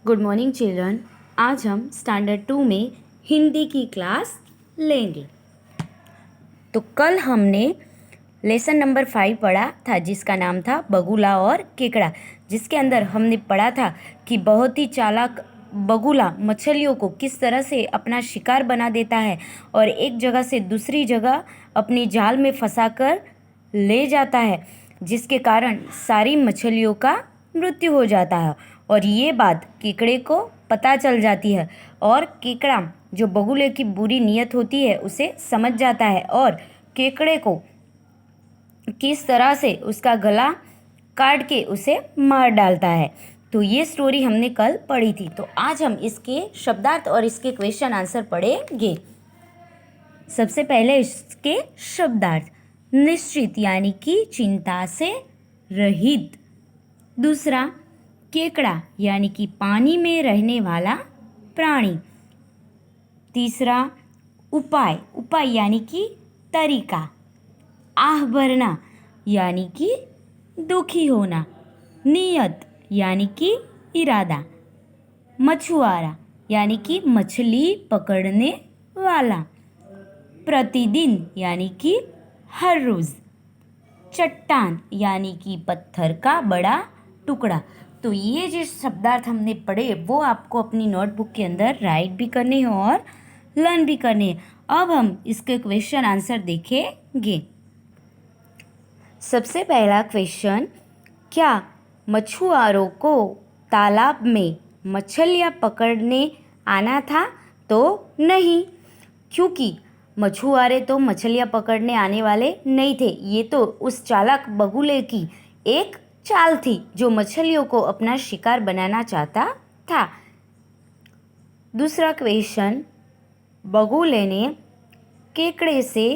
Good morning children. आज हम standard 2 में हिंदी की क्लास लेंगे। तो कल हमने लेसन नंबर 5 पढ़ा था जिसका नाम था बगुला और केकड़ा, जिसके अंदर हमने पढ़ा था कि बहुत ही चालाक बगुला मछलियों को किस तरह से अपना शिकार बना देता है और एक जगह से दूसरी जगह अपनी जाल में फंसाकर ले जाता है, जिसके कारण सारी मछलियों का मृत्यु हो जाता है। और ये बात केकड़े को पता चल जाती है और केकड़ा जो बगुले की बुरी नीयत होती है उसे समझ जाता है और केकड़े को किस तरह से उसका गला काट के उसे मार डालता है। तो ये स्टोरी हमने कल पढ़ी थी। तो आज हम इसके शब्दार्थ और इसके क्वेश्चन आंसर पढ़ेंगे। सबसे पहले इसके शब्दार्थ। निश्चित यानी कि चिंता से रहित। दूसरा, केकड़ा यानी कि पानी में रहने वाला प्राणी। तीसरा, उपाय, उपाय यानी कि तरीका। आह भरना यानी कि दुखी होना। नियत यानी कि इरादा। मछुआरा यानी कि मछली पकड़ने वाला। प्रतिदिन यानी कि हर रोज़। चट्टान यानी कि पत्थर का बड़ा टुकड़ा। तो ये जो शब्दार्थ हमने पढ़े वो आपको अपनी नोटबुक के अंदर राइट भी करने हैं और लर्न भी करने हैं। अब हम इसके क्वेश्चन आंसर देखेंगे। सबसे पहला क्वेश्चन, क्या मछुआरों को तालाब में मछलियाँ पकड़ने आना था? तो नहीं, क्योंकि मछुआरे तो मछलियाँ पकड़ने आने वाले नहीं थे। ये तो उस चालाक बगुले की एक चाल थी जो मछलियों को अपना शिकार बनाना चाहता था। दूसरा क्वेश्चन, बगुले ने केकड़े से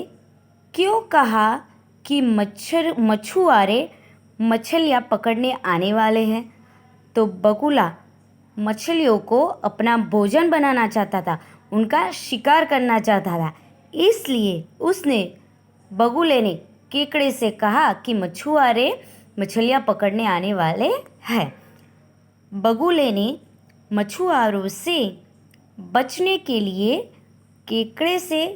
क्यों कहा कि मछुआरे मछलियाँ पकड़ने आने वाले हैं? तो बगुला मछलियों को अपना भोजन बनाना चाहता था, उनका शिकार करना चाहता था, इसलिए उसने बगुले ने केकड़े से कहा कि मछुआरे मछलियाँ पकड़ने आने वाले हैं। बगुले ने मछुआरों से बचने के लिए केकड़े से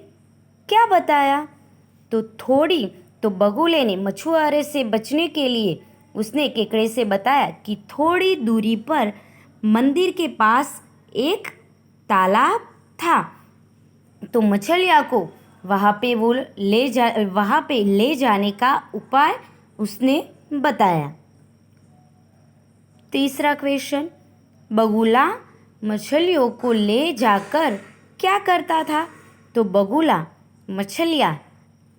क्या बताया? तो बगुले ने मछुआरे से बचने के लिए उसने केकड़े से बताया कि थोड़ी दूरी पर मंदिर के पास एक तालाब था, तो मछलियाँ को वहाँ पे ले जाने का उपाय उसने बताया। तीसरा क्वेश्चन, बगुला मछलियों को ले जाकर क्या करता था? तो बगुला मछलियाँ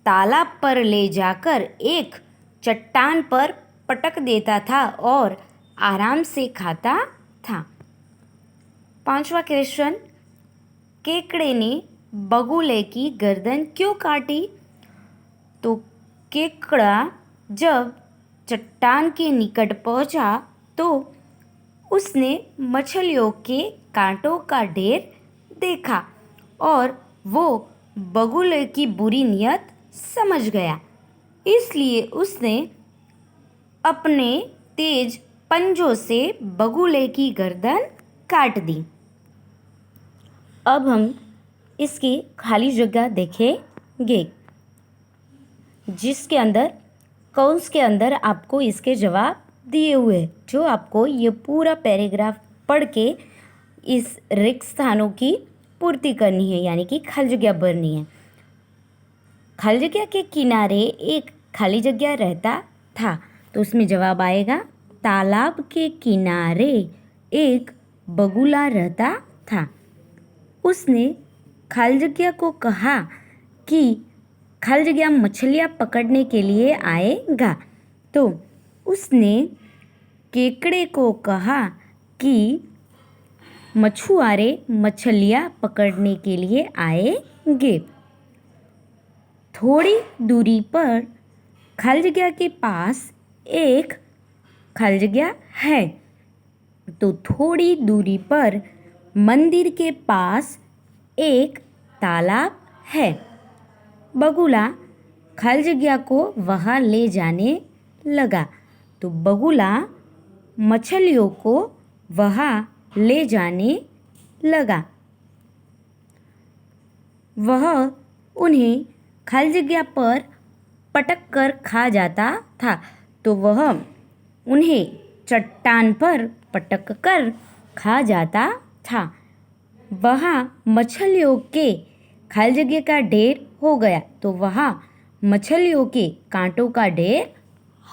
तालाब पर ले जाकर एक चट्टान पर पटक देता था और आराम से खाता था। पांचवा क्वेश्चन, केकड़े ने बगुले की गर्दन क्यों काटी? तो केकड़ा जब चट्टान के निकट पहुंचा तो उसने मछलियों के कांटों का ढेर देखा और वो बगुले की बुरी नीयत समझ गया, इसलिए उसने अपने तेज पंजों से बगुले की गर्दन काट दी। अब हम इसकी खाली जगह देखेंगे, जिसके अंदर कौंस के अंदर आपको इसके जवाब दिए हुए, जो आपको ये पूरा पैराग्राफ पढ़ के इस रिक्त स्थानों की पूर्ति करनी है, यानी कि खाली जगह भरनी है। खाली जगह के किनारे एक खाली जगह रहता था, तो उसमें जवाब आएगा तालाब के किनारे एक बगुला रहता था। उसने खाली जगह को कहा कि खाली जगह मछलियाँ पकड़ने के लिए आएगा, तो उसने केकड़े को कहा कि मछुआरे मछलियाँ पकड़ने के लिए आएंगे। थोड़ी दूरी पर खाली जगह के पास एक खाली जगह है, तो थोड़ी दूरी पर मंदिर के पास एक तालाब है। बगुला खाली जगह को वहाँ ले जाने लगा, तो बगुला मछलियों को वहाँ ले जाने लगा। वह उन्हें खाली जगह पर पटक कर खा जाता था। तो वह उन्हें चट्टान पर पटक कर खा जाता था। वहाँ मछलियों के खाली जगह का ढेर हो गया। तो वहाँ मछलियों के कांटों का ढेर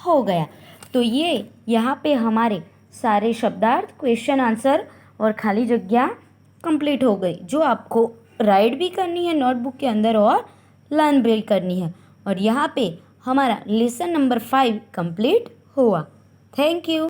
हो गया। तो ये यहाँ पे हमारे सारे शब्दार्थ, क्वेश्चन आंसर और खाली जगह कंप्लीट हो गई, जो आपको राइट भी करनी है नोटबुक के अंदर और लर्न भी करनी है। और यहाँ पे हमारा लेसन नंबर 5 कंप्लीट हुआ। Thank you.